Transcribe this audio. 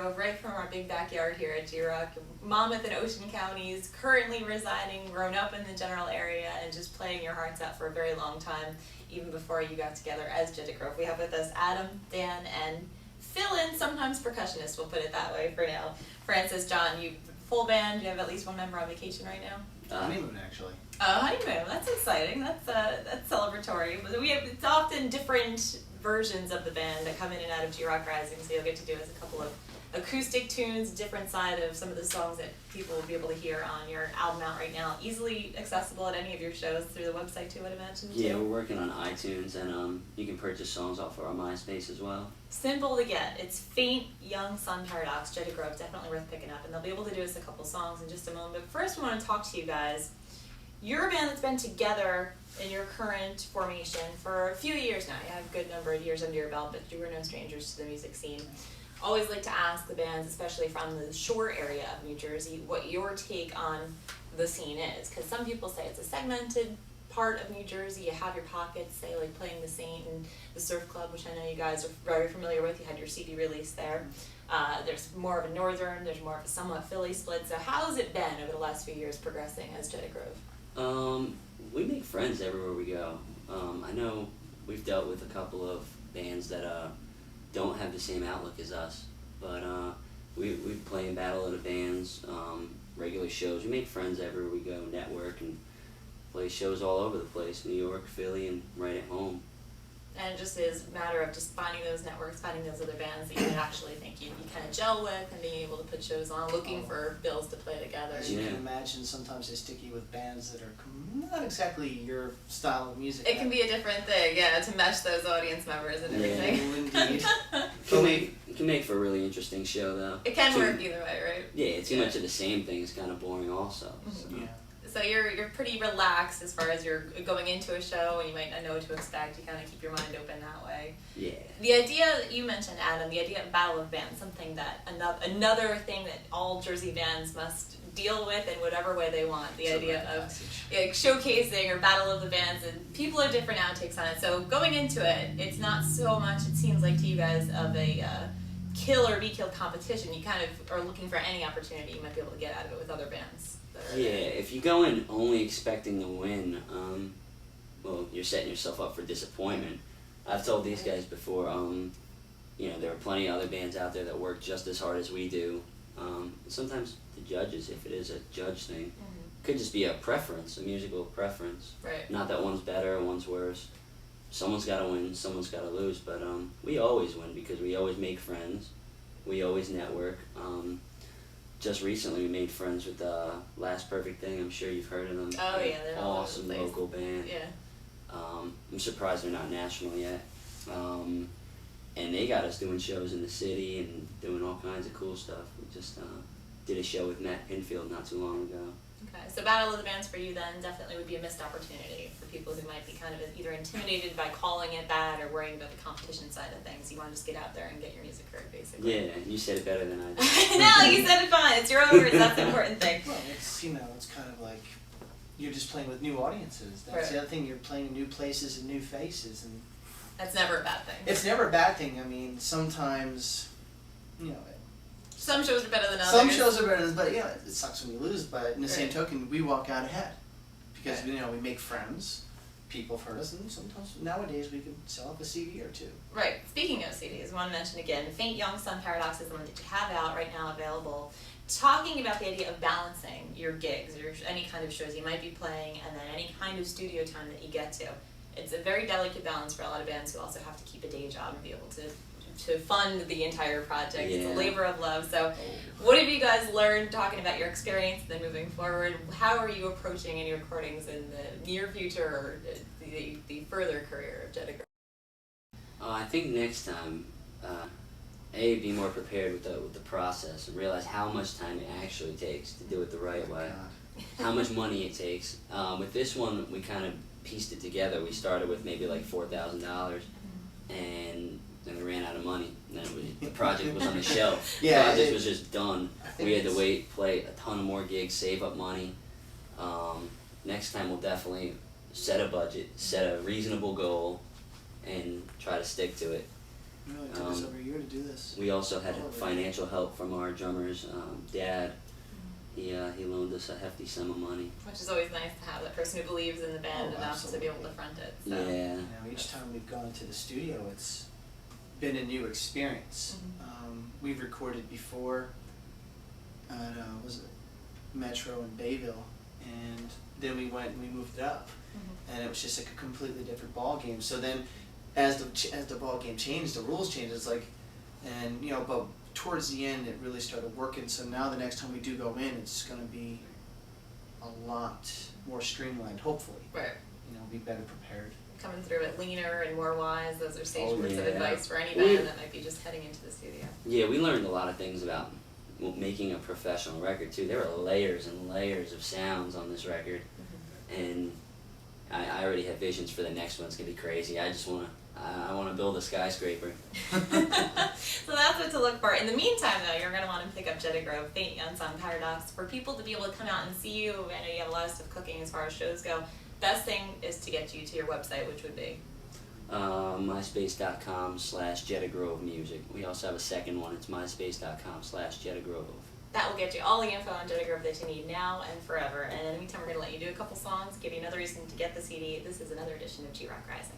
Grove, right from our big backyard here at GROCK. Monmouth and Ocean counties, currently residing, grown up in the general area, and just playing your hearts out for a very long time, even before you got together as Jeta Grove. We have with us Adam, Dan, and fill-in, sometimes percussionist, we'll put it that way for now. Francis, John, you full band, you have at least one member on vacation right now? Honeymoon, actually. Oh, honeymoon, that's exciting, that's celebratory. But it's often different versions of the band that come in and out of GROCKRISIng, so you'll get to do as a couple of acoustic tunes, different side of some of the songs that people will be able to hear on your album out right now. Easily accessible at any of your shows through the website too, I'd imagine, too. Yeah, we're working on iTunes, and you can purchase songs off of our MySpace as well. Simple to get. It's Faint Young Sun Paradox, Jeta Grove, definitely worth picking up, and they'll be able to do us a couple songs in just a moment. But first we want to talk to you guys. You're a band that's been together in your current formation for a few years now. You have a good number of years under your belt, but you were no strangers to the music scene. Always like to ask the bands, especially from the shore area of New Jersey, what your take on the scene is. Because some people say it's a segmented part of New Jersey. You have your pockets, say like playing the Saint and the Surf Club, which I know you guys are very familiar with. You had your CD release there. There's more of a northern, there's more of a somewhat Philly split. So how's it been over the last few years progressing as Jeta Grove? We make friends everywhere we go. I know we've dealt with a couple of bands that don't have the same outlook as us, but we play in Battle of the Bands, regular shows. We make friends everywhere we go, network, and play shows all over the place, New York, Philly, and right at home. And it just is a matter of just finding those networks, finding those other bands that you actually think you kind of gel with, and being able to put shows on, looking for bills to play together. As you can imagine, sometimes they're sticky with bands that are not exactly your style of music. It can be a different thing, yeah, to mesh those audience members and everything. Yeah, indeed. It can make for a really interesting show, though. It can work either way, right? Yeah, too much of the same thing is kind of boring also. Mm-hmm. So. Yeah. So you're pretty relaxed as far as you're going into a show, and you might not know what to expect. You kind of keep your mind open that way. Yeah. The idea that you mentioned, Adam, the idea of Battle of Bands, something that another thing that all Jersey bands must deal with in whatever way they want. The idea of showcasing or Battle of the Bands, and people have different outtakes on it. So going into it, it's not so much, it seems like to you guys, of a kill or be killed competition. You kind of are looking for any opportunity you might be able to get out of it with other bands. Yeah, if you go in only expecting to win, well, you're setting yourself up for disappointment. I've told these guys before, there are plenty of other bands out there that work just as hard as we do. Sometimes the judges, if it is a judge thing, could just be a preference, a musical preference. Right. Not that one's better or one's worse. Someone's got to win, someone's got to lose, but we always win because we always make friends. We always network. Just recently we made friends with Last Perfect Thing. I'm sure you've heard of them. Oh yeah, they're all over the awesome place. local band. Yeah. I'm surprised they're not national yet. And they got us doing shows in the city and doing all kinds of cool stuff. We just did a show with Matt Pinfield not too long ago. Okay, so Battle of the Bands for you then definitely would be a missed opportunity for people who might be kind of either intimidated by calling it that or worrying about the competition side of things. You want to just get out there and get your music heard, basically. Yeah, you said it better than I did. No, you said it fine. It's your own words. That's the important thing. Well, it's kind of like you're just playing with new audiences. That's Right. the other thing. You're playing in new places and new faces, and That's never a bad thing. it's never a bad thing. I mean, sometimes, Some shows are better than others. some shows are better, but it sucks when you lose. But in the same Right. token, we walk out ahead because Right. we make friends. People have heard us, and sometimes nowadays we can sell up a CD or two. Right. Speaking of CDs, I want to mention again, Faint Young Sun Paradox is the one that you have out right now available. Talking about the idea of balancing your gigs or any kind of shows you might be playing and then any kind of studio time that you get to. It's a very delicate balance for a lot of bands who also have to keep a day job and be able to fund the entire project. It's a Yeah. labor of love. So what have you guys learned talking about your experience and then moving forward? How are you approaching any recordings in the near future or the further career of Jeta Grove? I think next time, be more prepared with the process and realize how much time it actually takes to do it the right way. How much money it takes. With this one, we kind of pieced it together. We started with maybe like $4,000, and then we ran out of money. And then the project was on the shelf. The project was just done. We had to play a ton of more gigs, save up money. Next time we'll definitely set a budget, set a reasonable goal, and try to stick to it. Really took us over a year to do this. We also had All of it. financial help from our drummer's dad. He loaned us a hefty sum of money. Which is always nice to have that person who believes in the band enough absolutely. to be able to front it. So. Yeah. You know, each time we've gone to the studio, it's been a new experience. We've recorded before at was it Metro in Bayville, and then we went and we moved it up, and it was just like a completely different ball game. So then, as the ball game changed, the rules changed. It's like, and you know, but towards the end, it really started working. So now the next time we do go in, it's going to be a lot more streamlined. Hopefully, Right. you know, be better prepared. Coming through it leaner and more wise. Those are sage words of yeah. advice for any band that might be just heading into the studio. Yeah, we learned a lot of things about making a professional record too. There were layers and layers of sounds on this record, and I already have visions for the next one. It's gonna be crazy. I just wanna build a skyscraper. So that's what to look for. In the meantime, though, you're going to want to pick up Jeta Grove, Faint Young Sun Paradox. For people to be able to come out and see you, I know you have a lot of stuff cooking as far as shows go. Best thing is to get you to your website, which would be? MySpace.com/JetaGrove Music. We also have a second one. It's MySpace.com/JetaGrove. That will get you all the info on Jeta Grove that you need now and forever. And in the meantime, we're going to let you do a couple songs, give you another reason to get the CD. This is another edition of G-Rock Rising.